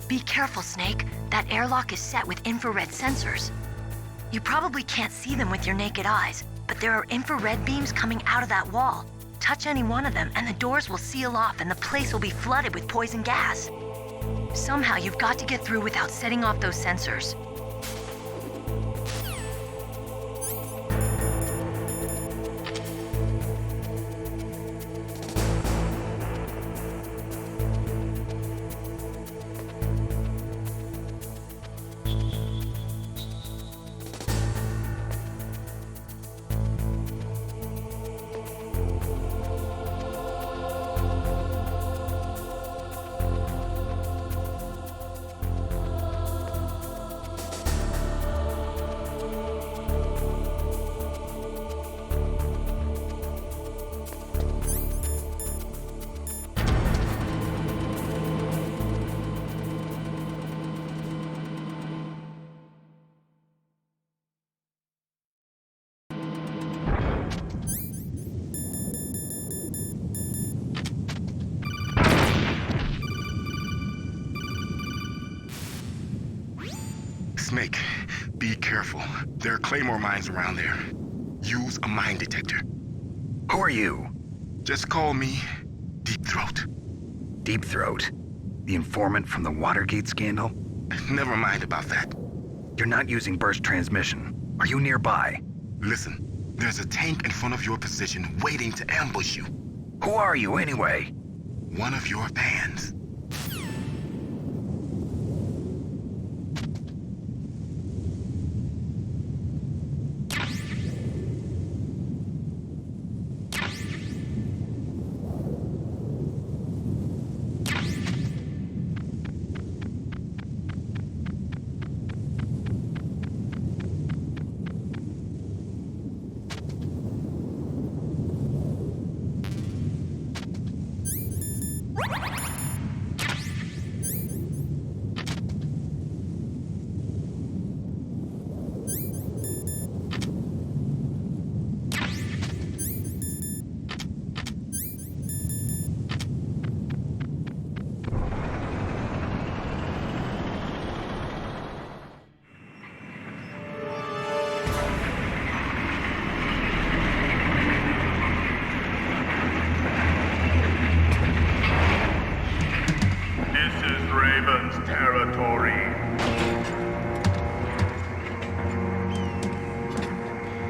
Be careful, Snake. That airlock is set with infrared sensors. You probably can't see them with your naked eyes, but there are infrared beams coming out of that wall. Touch any one of them and the doors will seal off and the place will be flooded with poison gas. Somehow you've got to get through without setting off those sensors. Snake, be careful. There are claymore mines around there. Use a mine detector. Who are you? Just call me Deepthroat. Deepthroat? The informant from the Watergate scandal? Never mind about that. You're not using burst transmission. Are you nearby? Listen, there's a tank in front of your position waiting to ambush you. Who are you anyway? One of your fans.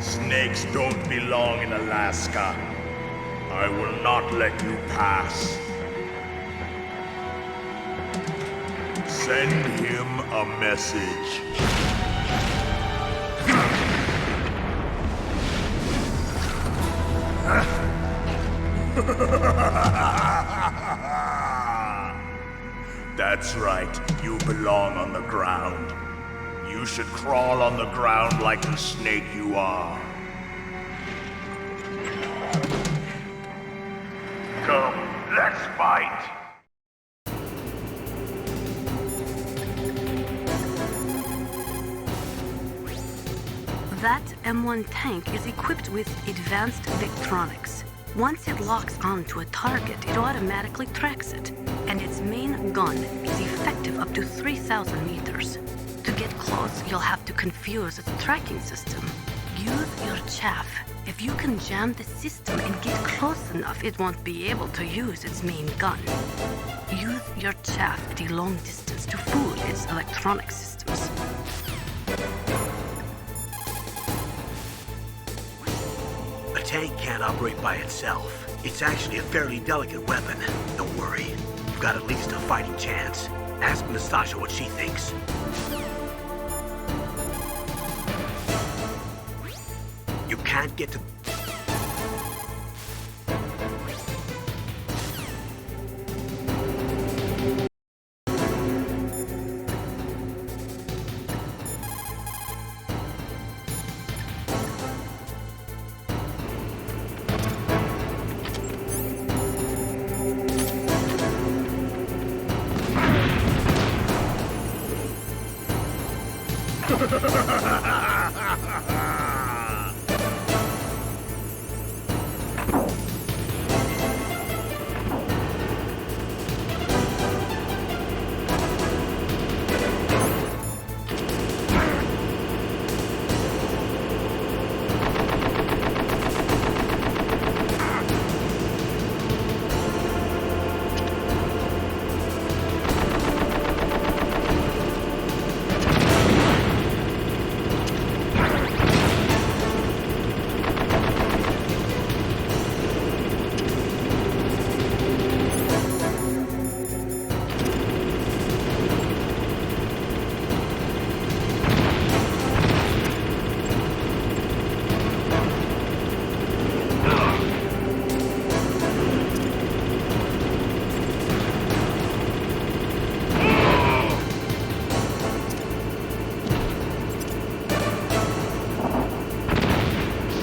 Snakes don't belong in Alaska. I will not let you pass. Send him a message. That's right, you belong on the ground. You should crawl on the ground like the snake you are. Come, let's fight! That M1 tank is equipped with advanced electronics. Once it locks onto a target, it automatically tracks it, and its main gun is effective up to 3,000 meters. To get close, you'll have to confuse its tracking system. Use your chaff. If you can jam the system and get close enough, it won't be able to use its main gun. Use your chaff at a long distance to fool its electronic systems. A tank can't operate by itself. It's actually a fairly delicate weapon. Don't worry. You've got at least a fighting chance. Ask Natasha what she thinks. You can't get to...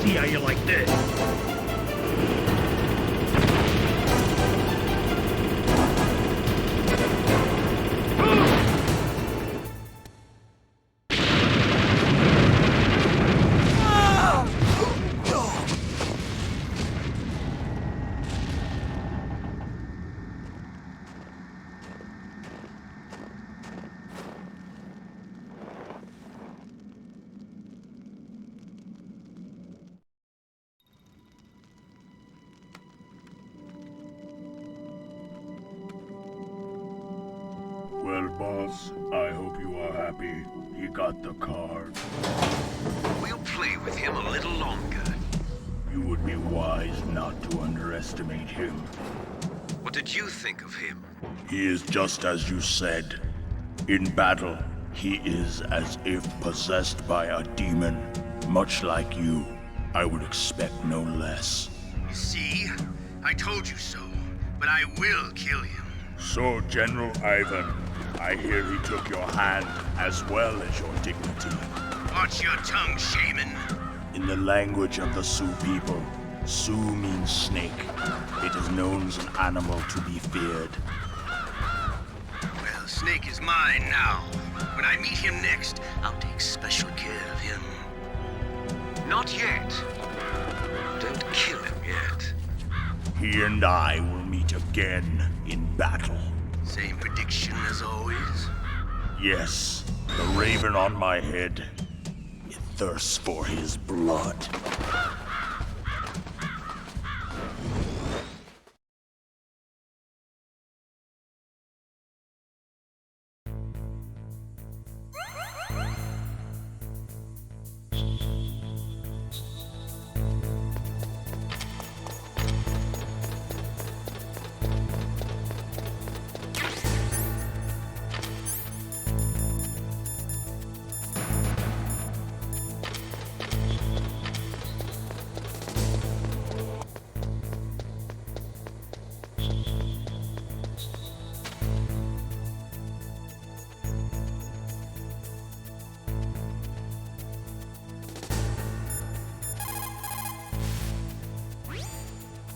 see how you like this. Well, boss, I hope you are happy. He got the card. We'll play with him a little longer. You would be wise not to underestimate him. What did you think of him? He is just as you said. In battle, he is as if possessed by a demon. Much like you, I would expect no less. See? I told you so, but I will kill him. So, General Ivan, I hear he took your hand as well as your dignity. Watch your tongue, shaman. In the language of the Sioux people, Sioux means snake. It is known as an animal to be feared. Well, Snake is mine now. When I meet him next, I'll take special care of him. Not yet. Don't kill him yet. He and I will meet again in battle. Same prediction as always? Yes, the raven on my head. It thirsts for his blood.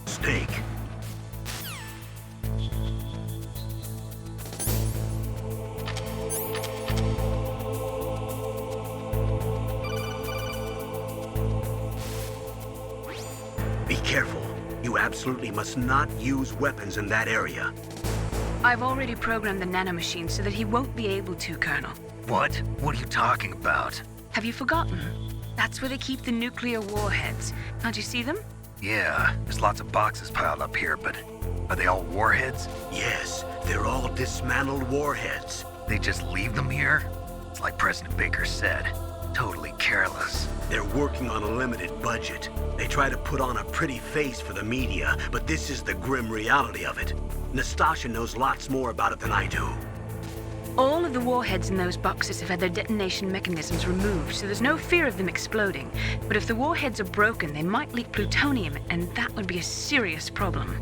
Snake. Be careful. You absolutely must not use weapons in that area. I've already programmed the nanomachine so that he won't be able to, Colonel. What? What are you talking about? Have you forgotten? That's where they keep the nuclear warheads. Can't you see them? Yeah, there's lots of boxes piled up here, but are they all warheads? Yes, they're all dismantled warheads. They just leave them here? It's like President Baker said. Totally careless. They're working on a limited budget. They try to put on a pretty face for the media, but this is the grim reality of it. Natasha knows lots more about it than I do. All of the warheads in those boxes have had their detonation mechanisms removed, so there's no fear of them exploding. But if the warheads are broken, they might leak plutonium, and that would be a serious problem.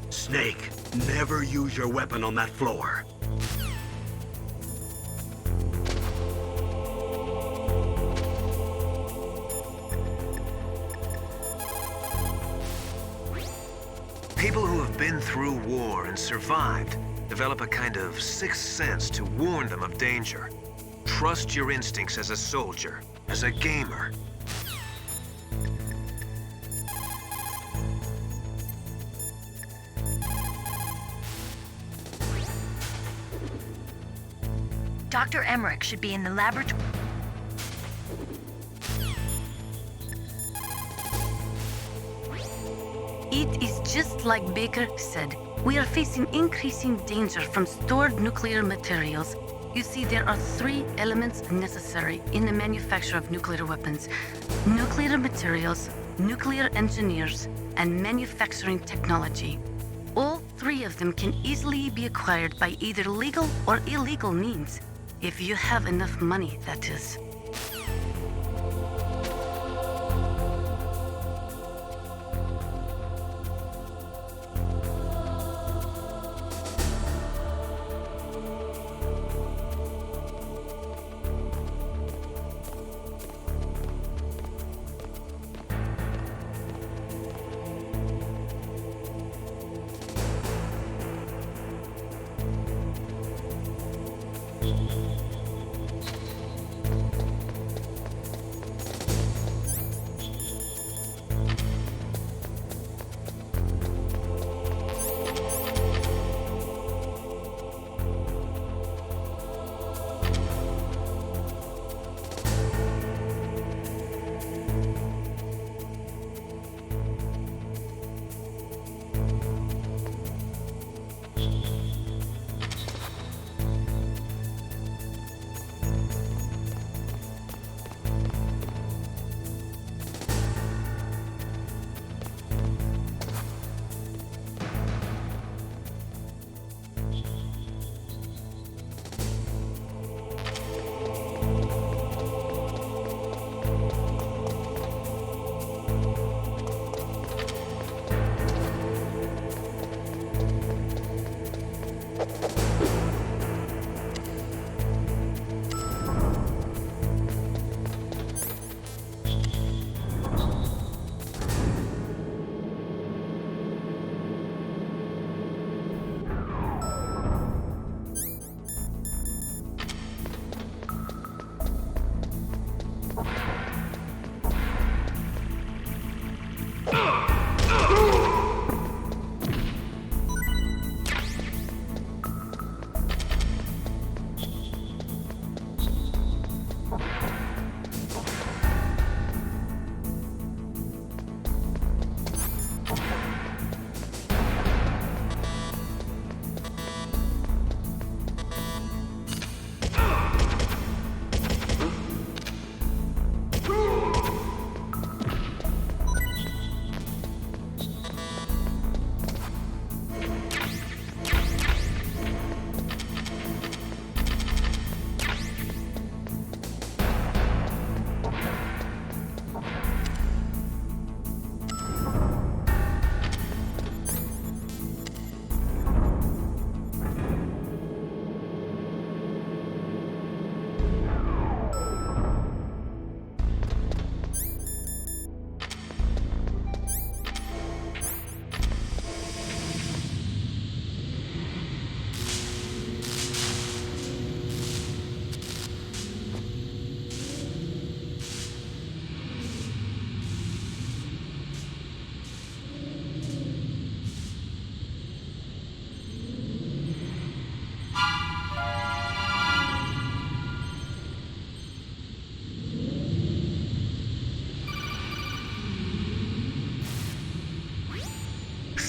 Snake, never use your weapon on that floor. People who have been through war and survived develop a kind of sixth sense to warn them of danger. Trust your instincts as a soldier, as a gamer. Dr. Emmerich should be in the laboratory. It is just like Baker said. We are facing increasing danger from stored nuclear materials. You see, there are 3 elements necessary in the manufacture of nuclear weapons: nuclear materials, nuclear engineers, and manufacturing technology. All 3 of them can easily be acquired by either legal or illegal means. If you have enough money, that is.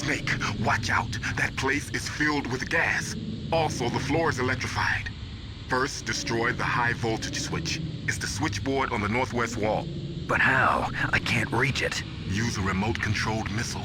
Snake, watch out. That place is filled with gas. Also, the floor is electrified. First, destroy the high voltage switch. It's the switchboard on the northwest wall. But how? I can't reach it. Use a remote-controlled missile.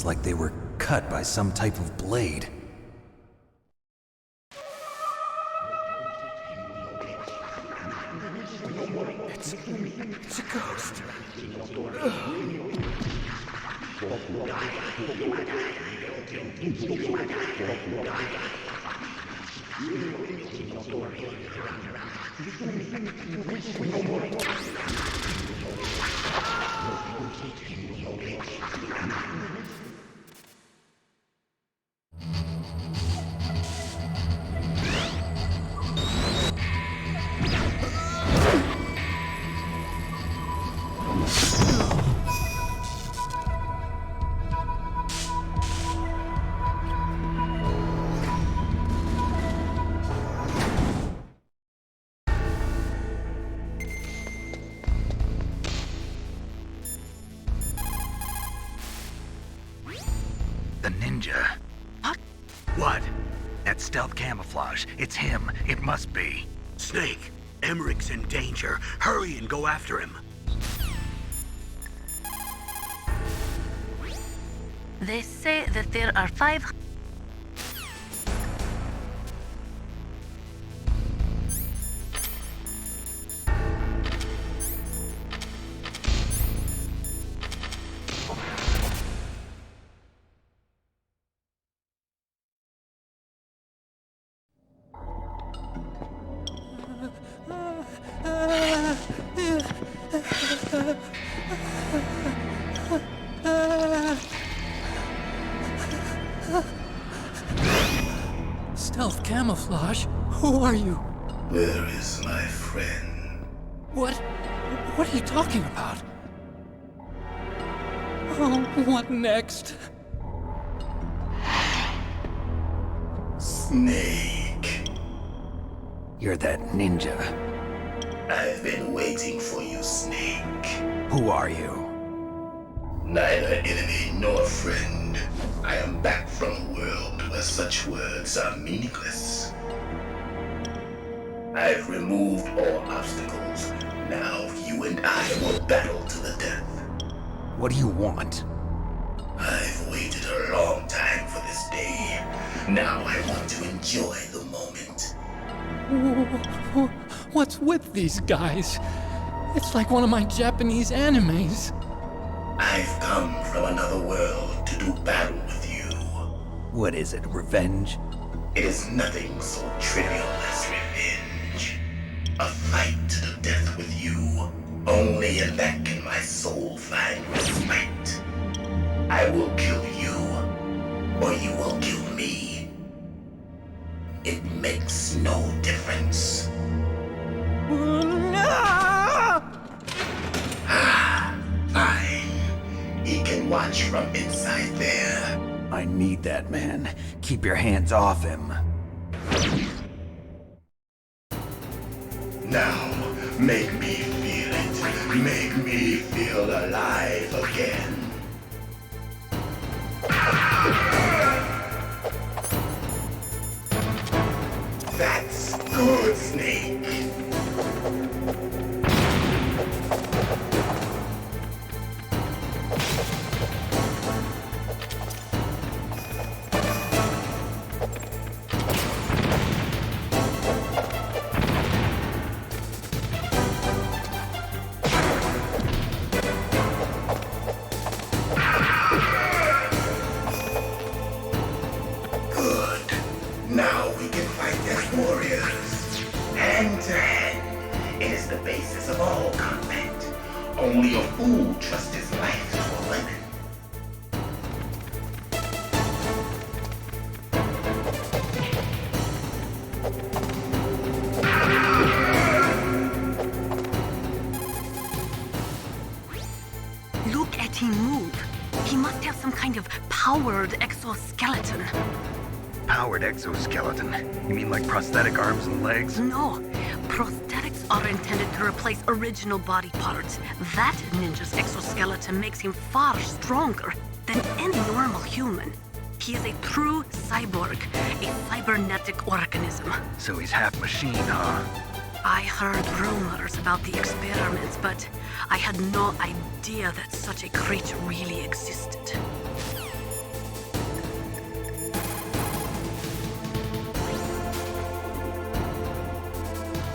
Like they were cut by some type of blade. It's a ghost. The ninja. What? That stealth camouflage. It's him. It must be. Snake, Emmerich's in danger. Hurry and go after him. They say that there are 5... Stealth camouflage? Who are you? Where is my friend? What are you talking about? Oh, what next? Snake. You're that ninja. I've been waiting for you, Snake. Who are you? Neither enemy nor friend. I am back from a world where such words are meaningless. I've removed all obstacles. Now you and I will battle to the death. What do you want? I've waited a long time for this day. Now I want to enjoy the moment. What's with these guys? It's like one of my Japanese animes. I've come from another world to do battle with you. What is it, revenge? It is nothing so trivial as revenge. A fight to the death with you. Only in that can my soul find respite. I will kill you, or you will kill me. It makes no difference. Fine. He can watch from inside there. I need that man. Keep your hands off him. Now, make me feel it. Make me feel alive again. That's good, Snake. Only a fool trusts his life to a weapon. Look at him move. He must have some kind of powered exoskeleton. Powered exoskeleton? You mean like prosthetic arms and legs? No. Prosthetics are intended to replace original body parts. That ninja's exoskeleton makes him far stronger than any normal human. He is a true cyborg, a cybernetic organism. So he's half machine, huh? I heard rumors about the experiments, but I had no idea that such a creature really existed.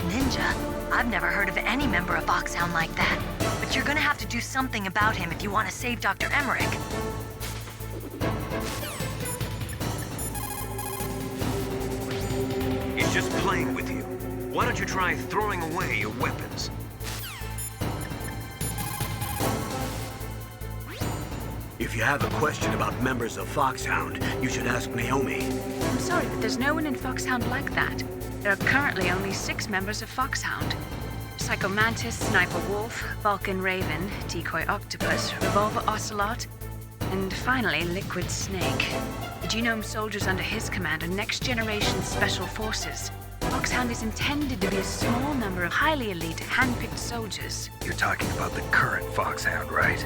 Ninja? I've never heard of any member of Foxhound like that. But you're gonna have to do something about him if you want to save Dr. Emmerich. He's just playing with you. Why don't you try throwing away your weapons? If you have a question about members of Foxhound, you should ask Naomi. I'm sorry, but there's no one in Foxhound like that. There are currently only 6 members of Foxhound. Psycho Mantis, Sniper Wolf, Vulcan Raven, Decoy Octopus, Revolver Ocelot, and finally Liquid Snake. The genome soldiers under his command are next-generation special forces. Foxhound is intended to be a small number of highly elite, hand-picked soldiers. You're talking about the current Foxhound, right?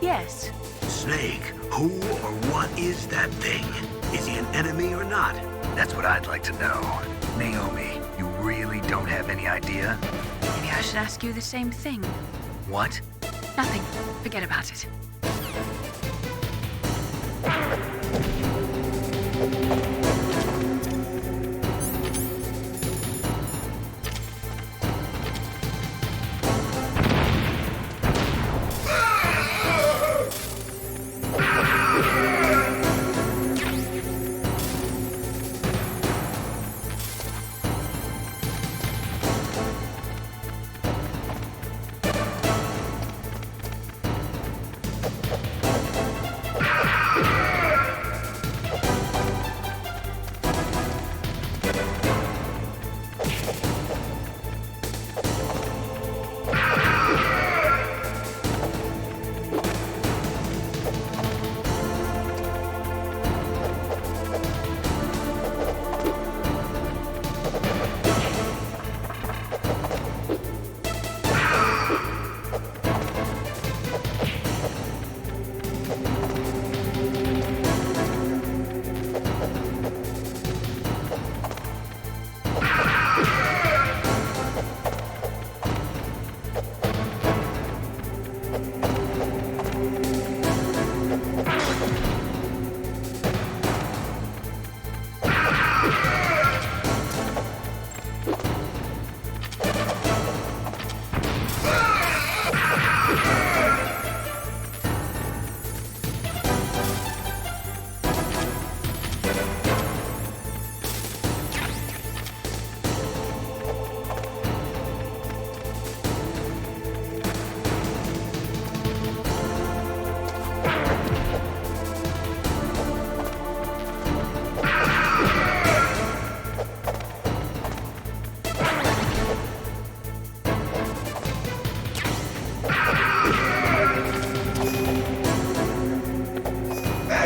Yes. Snake, who or what is that thing? Is he an enemy or not? That's what I'd like to know. Naomi, you really don't have any idea? Maybe I should ask you the same thing. What? Nothing. Forget about it.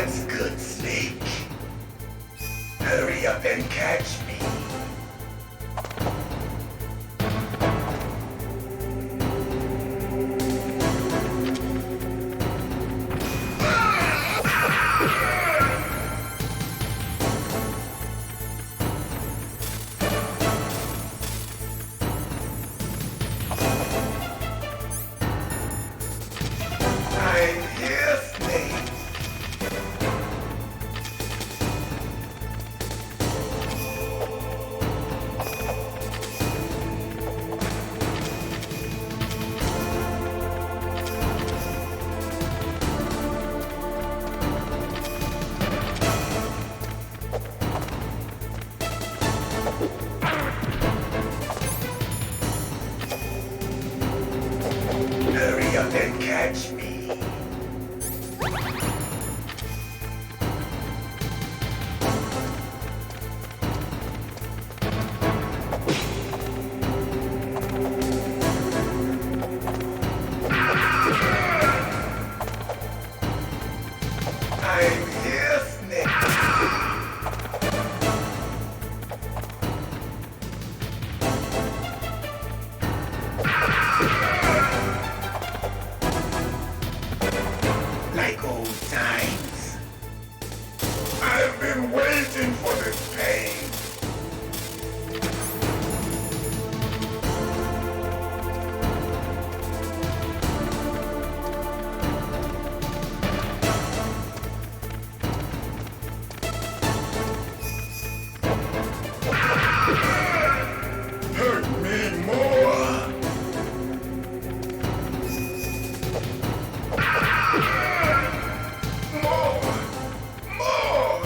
That's good, Snake. Hurry up and catch me. Hurry up and catch me. I'm here, Snake. Like old times. I've been waiting for this pain. Hurt me more. More.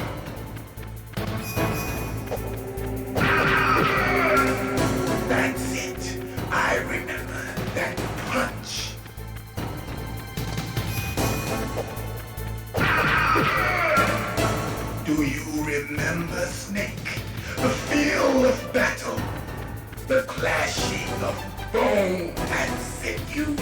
That's it. I remember that punch. Do you remember, Snake? The feel of battle. The clashing of bone and sinew.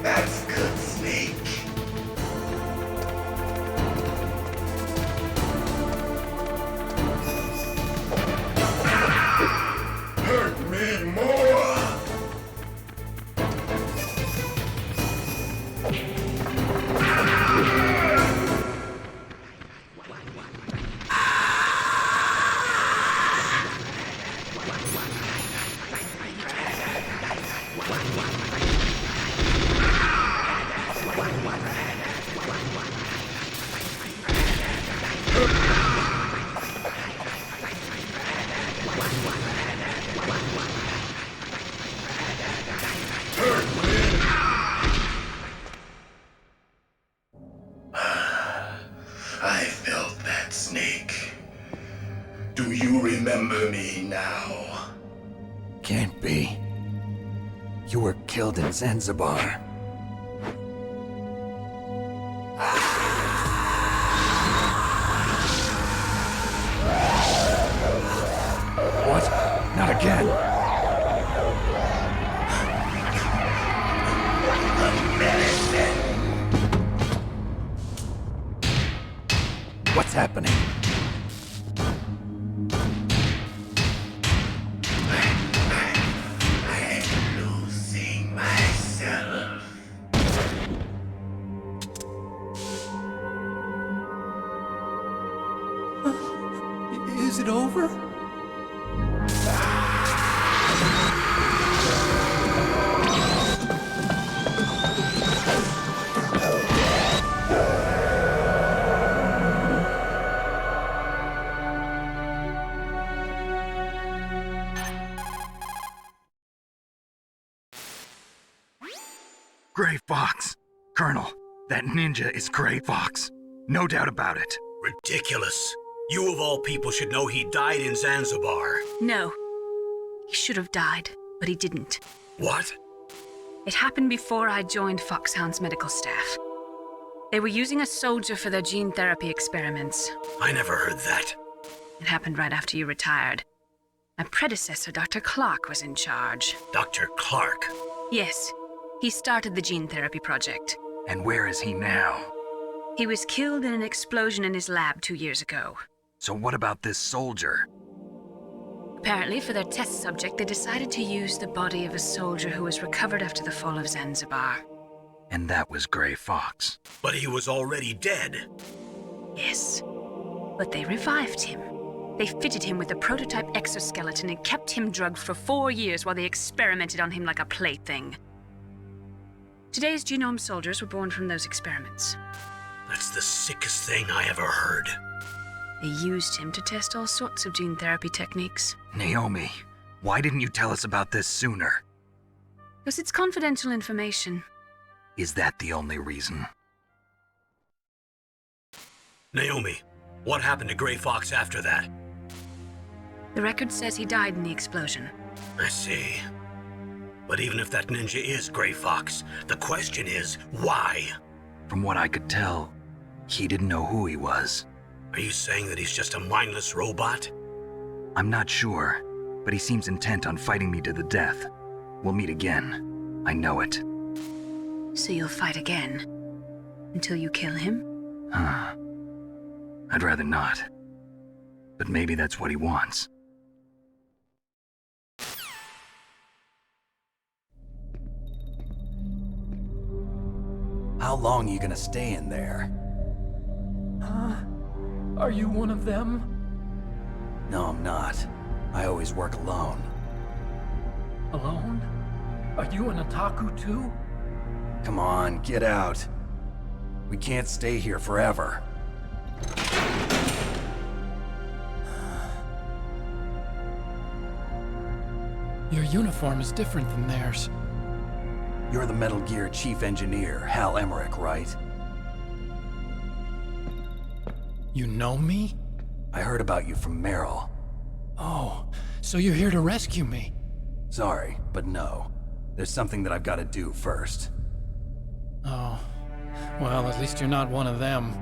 That's good, Snake. Hurt me more. I felt that, Snake. Do you remember me now? Can't be. You were killed in Zanzibar. What? Not again. What's happening? I'm losing myself. Is it over? Gray Fox. Colonel, that ninja is Gray Fox. No doubt about it. Ridiculous. You of all people should know he died in Zanzibar. No. He should have died, but he didn't. What? It happened before I joined Foxhound's medical staff. They were using a soldier for their gene therapy experiments. I never heard that. It happened right after you retired. A predecessor, Dr. Clark, was in charge. Dr. Clark? Yes. He started the gene therapy project. And where is he now? He was killed in an explosion in his lab 2 years ago. So what about this soldier? Apparently, for their test subject, they decided to use the body of a soldier who was recovered after the fall of Zanzibar. And that was Gray Fox. But he was already dead. Yes. But they revived him. They fitted him with a prototype exoskeleton and kept him drugged for 4 years while they experimented on him like a plaything. Today's genome soldiers were born from those experiments. That's the sickest thing I ever heard. They used him to test all sorts of gene therapy techniques. Naomi, why didn't you tell us about this sooner? Because it's confidential information. Is that the only reason? Naomi, what happened to Gray Fox after that? The record says he died in the explosion. I see. But even if that ninja is Gray Fox, the question is, why? From what I could tell, he didn't know who he was. Are you saying that he's just a mindless robot? I'm not sure, but he seems intent on fighting me to the death. We'll meet again. I know it. So you'll fight again? Until you kill him? I'd rather not. But maybe that's what he wants. How long are you gonna stay in there? Are you one of them? No, I'm not. I always work alone. Alone? Are you an otaku too? Come on, get out. We can't stay here forever. Your uniform is different than theirs. You're the Metal Gear Chief Engineer, Hal Emmerich, right? You know me? I heard about you from Meryl. Oh, so you're here to rescue me? Sorry, but no. There's something that I've got to do first. Oh, well, at least you're not one of them.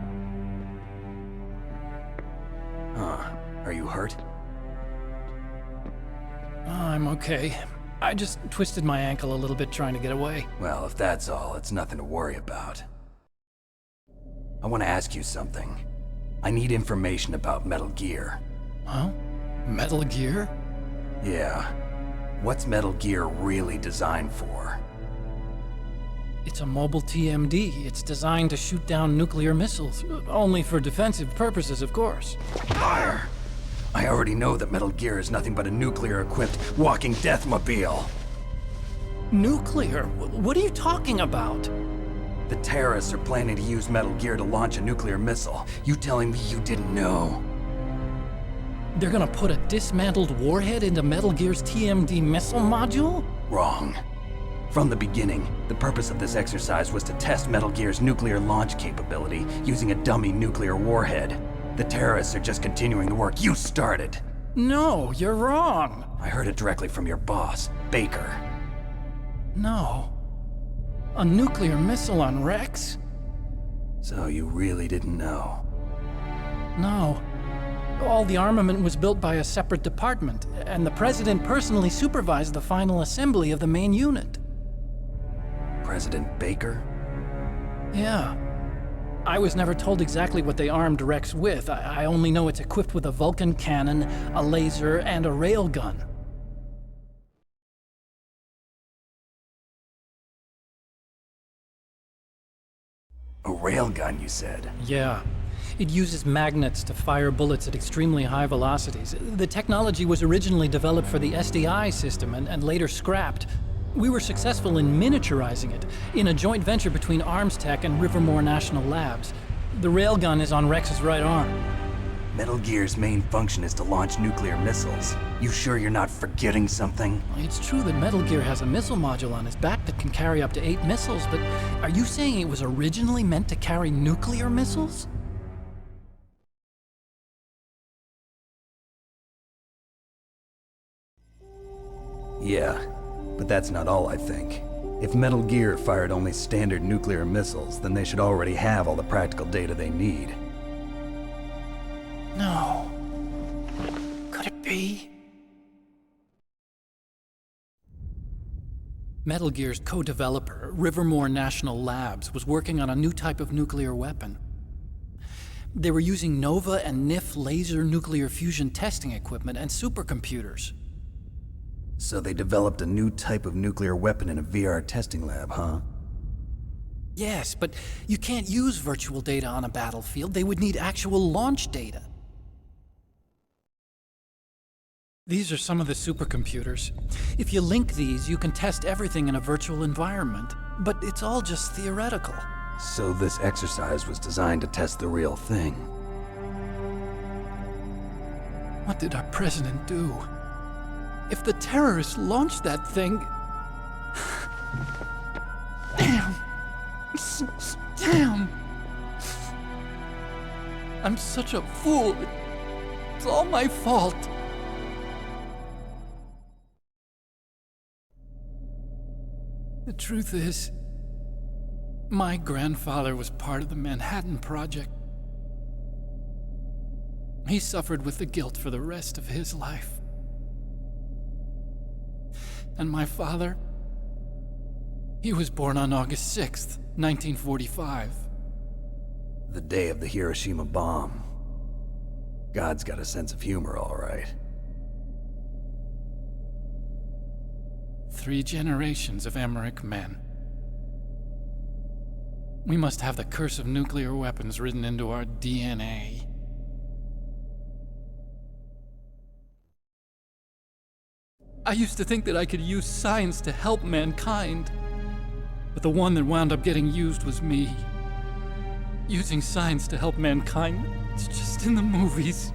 Are you hurt? I'm okay. I just twisted my ankle a little bit trying to get away. Well, if that's all, it's nothing to worry about. I want to ask you something. I need information about Metal Gear. Huh? Metal Gear? Yeah. What's Metal Gear really designed for? It's a mobile TMD. It's designed to shoot down nuclear missiles. Only for defensive purposes, of course. Fire! I already know that Metal Gear is nothing but a nuclear-equipped walking deathmobile. Nuclear? What are you talking about? The terrorists are planning to use Metal Gear to launch a nuclear missile. You telling me you didn't know? They're gonna put a dismantled warhead into Metal Gear's TMD missile module? Wrong. From the beginning, the purpose of this exercise was to test Metal Gear's nuclear launch capability using a dummy nuclear warhead. The terrorists are just continuing the work you started. No, you're wrong. I heard it directly from your boss, Baker. No. A nuclear missile on Rex? So you really didn't know? No. All the armament was built by a separate department, and the president personally supervised the final assembly of the main unit. President Baker? Yeah. I was never told exactly what they armed Rex with. I only know it's equipped with a Vulcan cannon, a laser, and a railgun. A railgun, you said? Yeah. It uses magnets to fire bullets at extremely high velocities. The technology was originally developed for the SDI system and later scrapped. We were successful in miniaturizing it, in a joint venture between Arms Tech and Rivermore National Labs. The railgun is on Rex's right arm. Metal Gear's main function is to launch nuclear missiles. You sure you're not forgetting something? It's true that Metal Gear has a missile module on its back that can carry up to 8 missiles, but are you saying it was originally meant to carry nuclear missiles? Yeah, but that's not all I think. If Metal Gear fired only standard nuclear missiles, then they should already have all the practical data they need. No. Could it be? Metal Gear's co-developer, Rivermore National Labs, was working on a new type of nuclear weapon. They were using NOVA and NIF laser nuclear fusion testing equipment and supercomputers. So they developed a new type of nuclear weapon in a VR testing lab, huh? Yes, but you can't use virtual data on a battlefield. They would need actual launch data. These are some of the supercomputers. If you link these, you can test everything in a virtual environment. But it's all just theoretical. So this exercise was designed to test the real thing. What did our president do? If the terrorists launched that thing... Damn! Damn! I'm such a fool. It's all my fault. The truth is, my grandfather was part of the Manhattan Project. He suffered with the guilt for the rest of his life. And my father, he was born on August 6th, 1945. The day of the Hiroshima bomb. God's got a sense of humor, all right. 3 generations of Emmerich men. We must have the curse of nuclear weapons written into our DNA. I used to think that I could use science to help mankind, but the one that wound up getting used was me. Using science to help mankind, it's just in the movies.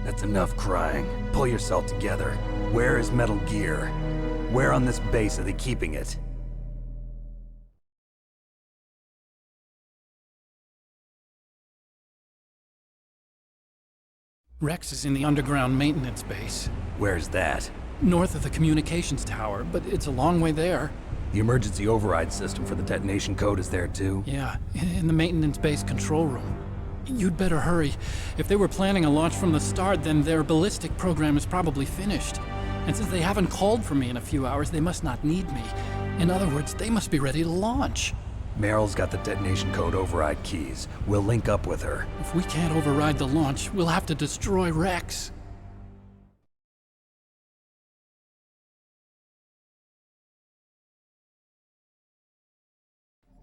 That's enough crying. Pull yourself together. Where is Metal Gear? Where on this base are they keeping it? Rex is in the underground maintenance base. Where's that? North of the communications tower, but it's a long way there. The emergency override system for the detonation code is there too? Yeah, in the maintenance base control room. You'd better hurry. If they were planning a launch from the start, then their ballistic program is probably finished. And since they haven't called for me in a few hours, they must not need me. In other words, they must be ready to launch. Meryl's got the detonation code override keys. We'll link up with her. If we can't override the launch, we'll have to destroy Rex.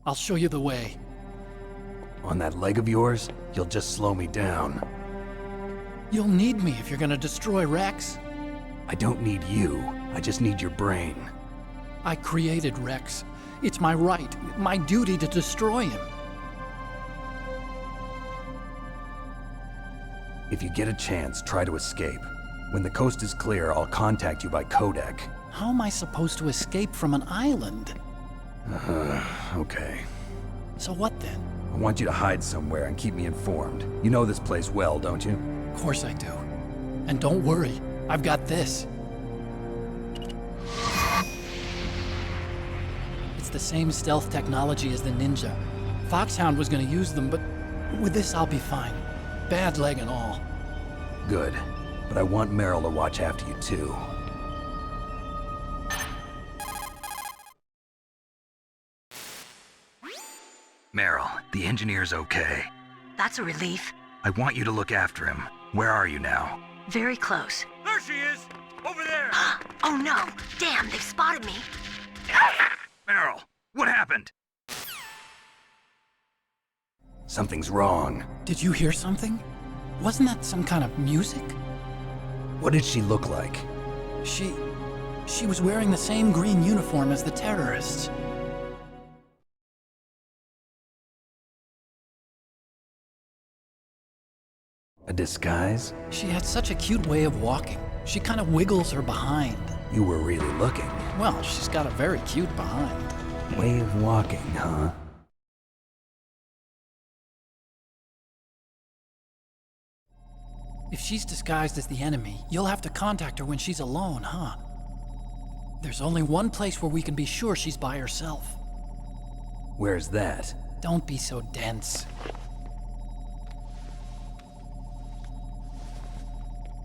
I'll show you the way. On that leg of yours, you'll just slow me down. You'll need me if you're gonna destroy Rex. I don't need you. I just need your brain. I created Rex. It's my right, my duty to destroy him. If you get a chance, try to escape. When the coast is clear, I'll contact you by codec. How am I supposed to escape from an island? Okay. So what then? I want you to hide somewhere and keep me informed. You know this place well, don't you? Of course I do. And don't worry, I've got this. It's the same stealth technology as the Ninja. Foxhound was gonna use them, but with this I'll be fine. Bad leg and all. Good. But I want Meryl to watch after you too. Meryl, the engineer's okay. That's a relief. I want you to look after him. Where are you now? Very close. There she is! Over there! Oh no! Damn, they've spotted me. Meryl, what happened? Something's wrong. Did you hear something? Wasn't that some kind of music? What did she look like? She was wearing the same green uniform as the terrorists. A disguise? She had such a cute way of walking. She kind of wiggles her behind. You were really looking. Well, she's got a very cute behind. Way of walking, huh? If she's disguised as the enemy, you'll have to contact her when she's alone, huh? There's only one place where we can be sure she's by herself. Where's that? Don't be so dense.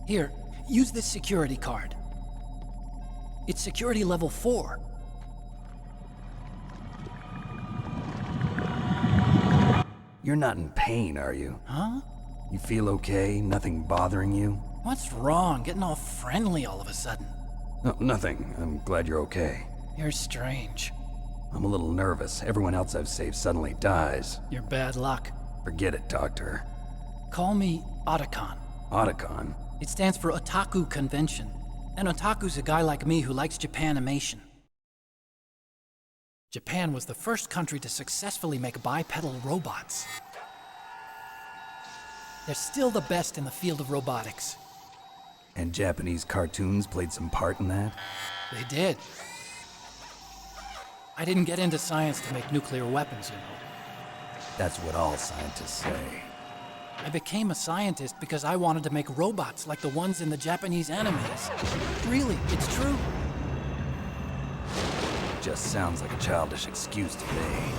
Here, use this security card. It's security level 4. You're not in pain, are you? Huh? You feel okay? Nothing bothering you? What's wrong? Getting all friendly all of a sudden. No, nothing. I'm glad you're okay. You're strange. I'm a little nervous. Everyone else I've saved suddenly dies. You're bad luck. Forget it, Doctor. Call me Otacon. Otacon? It stands for Otaku Convention. An otaku's a guy like me who likes Japanimation. Japan was the first country to successfully make bipedal robots. They're still the best in the field of robotics. And Japanese cartoons played some part in that? They did. I didn't get into science to make nuclear weapons, you know. That's what all scientists say. I became a scientist because I wanted to make robots like the ones in the Japanese animes. Really, it's true. Just sounds like a childish excuse to me.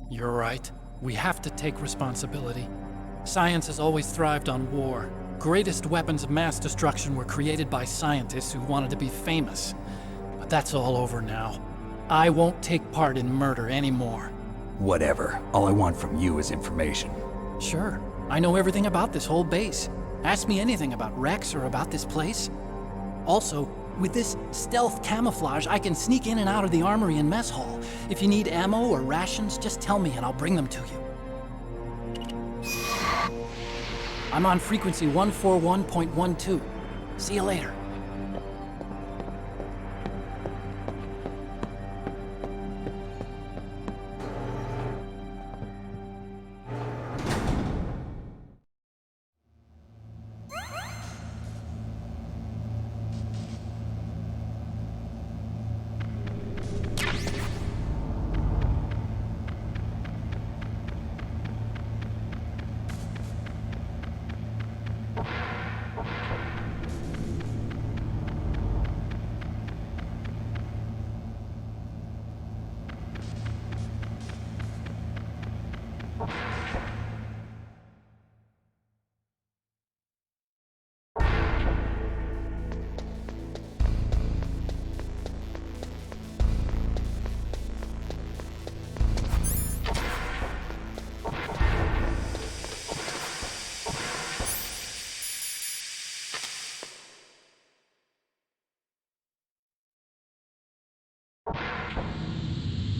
You're right. We have to take responsibility. Science has always thrived on war. Greatest weapons of mass destruction were created by scientists who wanted to be famous. But that's all over now. I won't take part in murder anymore. Whatever. All I want from you is information. Sure. I know everything about this whole base. Ask me anything about Rex or about this place. Also, with this stealth camouflage, I can sneak in and out of the armory and mess hall. If you need ammo or rations, just tell me and I'll bring them to you. I'm on frequency 141.12. See you later.